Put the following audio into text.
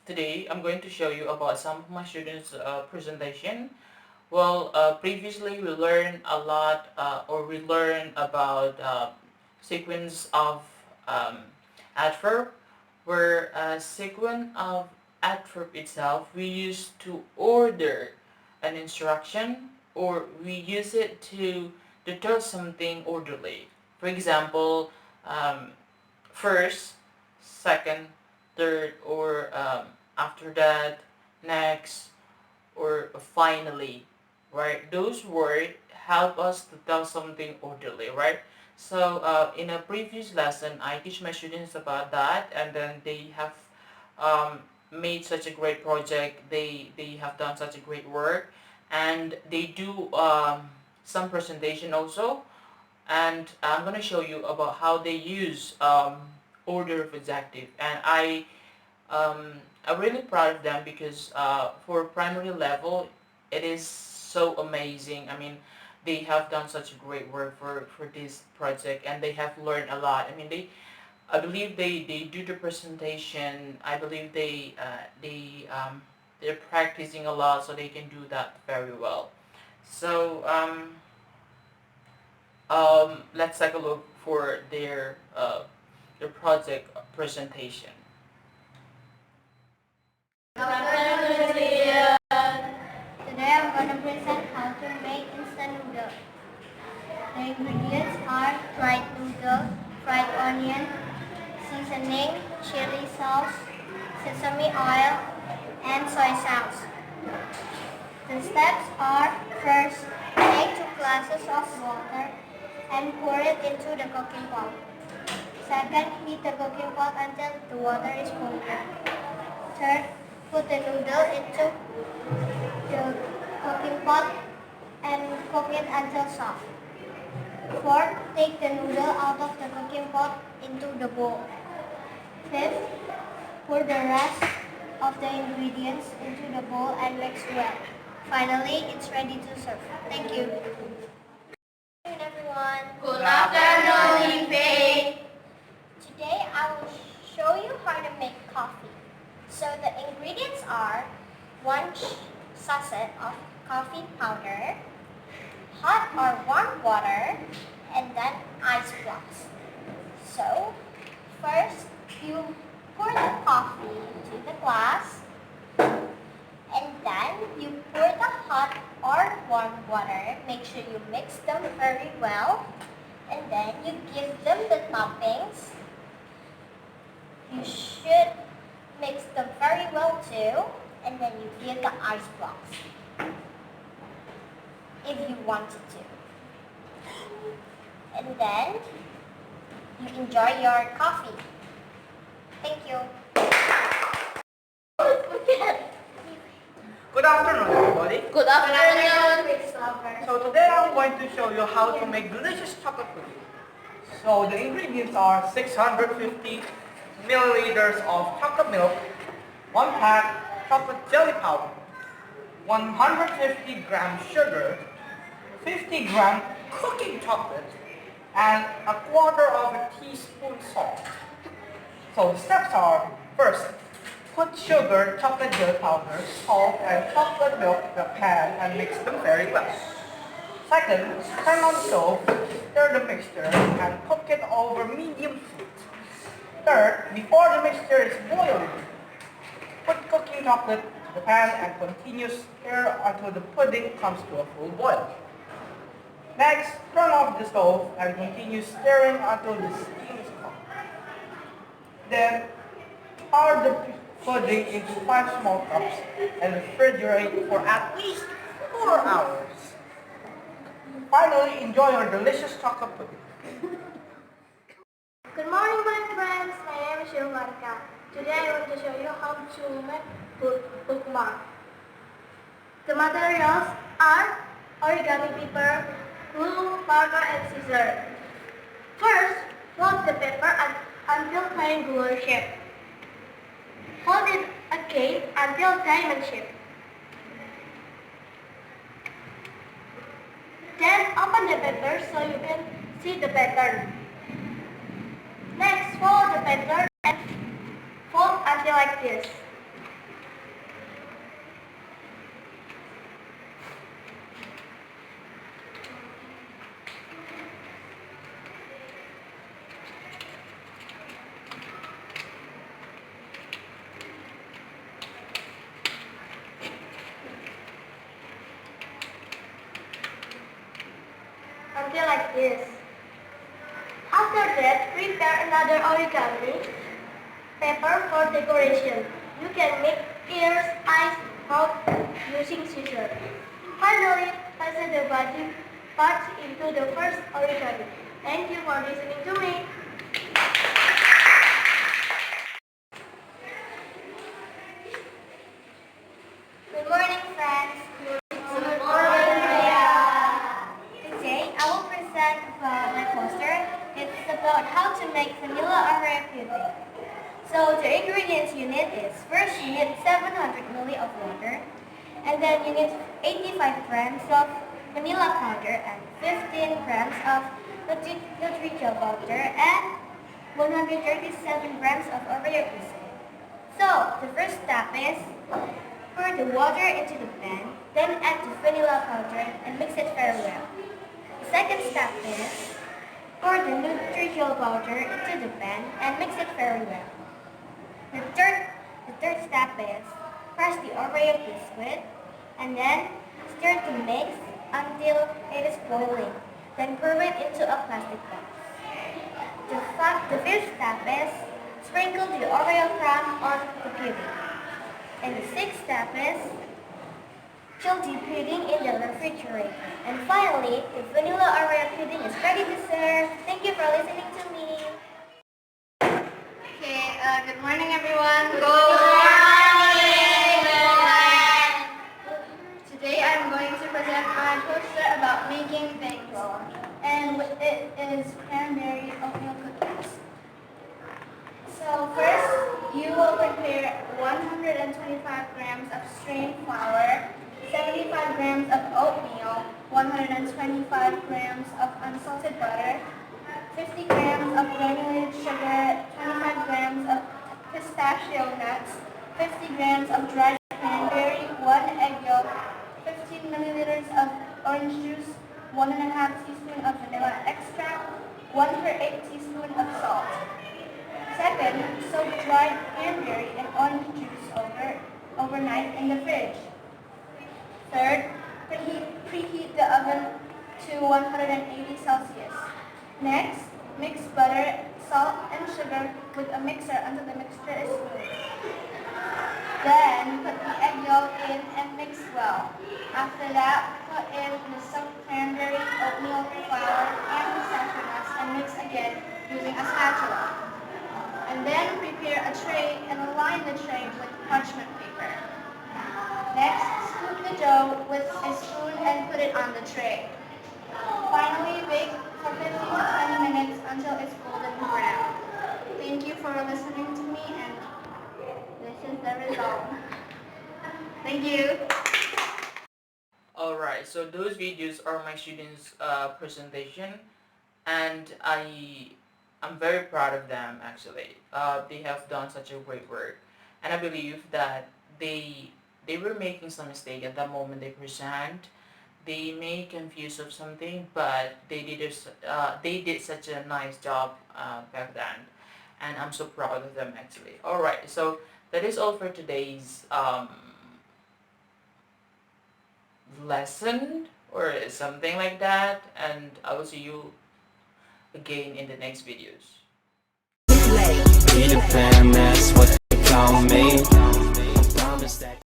Today I'm going to show you about some of my students' presentation. Previously we learned a lot, or we learned about sequence of um, adverb, where sequence of adverb itself we use to order an instruction, or we use it to tell something orderly. For example, um, first, second, third, or after that, next, or finally, right? Those words help us to tell something orderly, right? So in a previous lesson, I teach my students about that, and then they have um, made such a great project. They have done such a great work, and they do some presentation also, and I'm going to show you about how they use order of adjective. And I'm really proud of them because for primary level it is so amazing. I mean, they have done such great work for this project, and they have learned a lot. I mean, I believe they do the presentation. I believe they're practicing a lot, so they can do that very well. So let's take a look for their project presentation. Today I'm going to present how to make instant noodles. The ingredients are fried noodle, fried onion, seasoning, chili sauce, sesame oil, and soy sauce. The steps are: first, take 2 glasses of water and pour it into the cooking pot. Second, heat the cooking pot until the water is boiling. Third, put the noodle into the cooking pot and cook it until soft. Fourth, take the noodle out of the cooking pot into the bowl. Fifth, pour the rest of the ingredients into the bowl and mix well. Finally, it's ready to serve. Thank you. Good afternoon, everyone. Good afternoon, Ife. Today I will show you how to make coffee. So the ingredients are 1 sachet of coffee powder, hot or warm water, and then ice blocks. So first you pour the coffee into the glass, and then you pour the hot or warm water. Make sure you mix them very well, and then you give them the toppings. You should mix them very well too, and then you give the ice blocks if you wanted to. And then you enjoy your coffee. Thank you. Good afternoon, everybody. Good afternoon. So today I'm going to show you how to make delicious chocolate pudding. So the ingredients are 650 milliliters of chocolate milk, 1 pack chocolate jelly powder, 150 gram sugar, 50 gram cooking chocolate, and a quarter of a teaspoon salt. So the steps are: first, put sugar, chocolate jelly powder, salt, and chocolate milk in the pan and mix them very well. Second, turn on the stove, stir the mixture, and cook it over medium heat. Third, before the mixture is boiling, put cooking chocolate to the pan and continue stir until the pudding comes to a full boil. Next, turn off the stove and continue stirring until the steam is gone. Then, pour the pudding into 5 small cups and refrigerate for at least 4 hours. Finally, enjoy your delicious chocolate pudding. Good morning, my friends. My name is Shilvarka. Today I want to show you how to make bookmark. The materials are origami paper, glue, marker, and scissors. First, fold the paper until triangular shape. Fold it again until diamond shape. Then open the paper so you can see the pattern. Next, fold the pattern and fold until like this. something like this. After that, prepare another origami paper for decoration. You can make ears, eyes, mouth using scissors. Finally, place the body parts into the first origami. Thank you for listening to me. Good morning, friends. Good morning, Priya. Today, I will present my poster. It's about how to make vanilla Oreo pudding. So the ingredients you need is, first you need 700 ml of water, and then you need 85 grams of vanilla powder and 15 grams of nutritional powder and 137 grams of Oreo biscuit. So the first step is pour the water into the pan, then add the vanilla powder and mix it very well. The second step is pour the nutritional powder into the pan and mix it very well. The third step is crush the Oreo biscuit and then stir the mix until it is boiling. Then pour it into a plastic box. The fifth step is sprinkle the Oreo crumb on the pudding. And the sixth step is chill the pudding in the refrigerator. And finally, the vanilla Oreo pudding is ready to serve. Thank you for listening to me. Okay, good morning everyone. Good morning. Today I'm going to present my poster about making bagel, and it is cranberry oatmeal cookies. So first, you will prepare 125 grams of strained flour, 75 grams of oatmeal, 125 grams of unsalted butter, 50 grams of granulated sugar, 25 grams of pistachio nuts, 50 grams of dried cranberry, 1 egg yolk, 15 milliliters of orange juice, 1½ teaspoon of vanilla extract, 1/8 teaspoon of salt. Second, soak dried cranberry and orange juice overnight in the fridge. Third, preheat the oven to 180 Celsius. Next, mix butter, salt, and sugar with a mixer until the mixture is smooth. Then, put the egg yolk in and mix well. After that, put in the soaked cranberry, oatmeal, flour, and pistachio nuts and mix again using a spatula. And then prepare a tray and align the tray with parchment paper. Next, scoop the dough with a spoon and put it on the tray. Finally, bake for 15 to 20 minutes until it's golden brown. Thank you for listening to me, and this is the result. Thank you. Alright, so those videos are my students' presentation, and I'm very proud of them actually. They have done such a great work, and I believe that they were making some mistake at the moment they present. They may confuse of something, but they did such a nice job back then, and I'm so proud of them actually. Alright, so that is all for today's lesson or something like that, and I will see you again in the next videos. Be the fan, that's what they call me. I promise that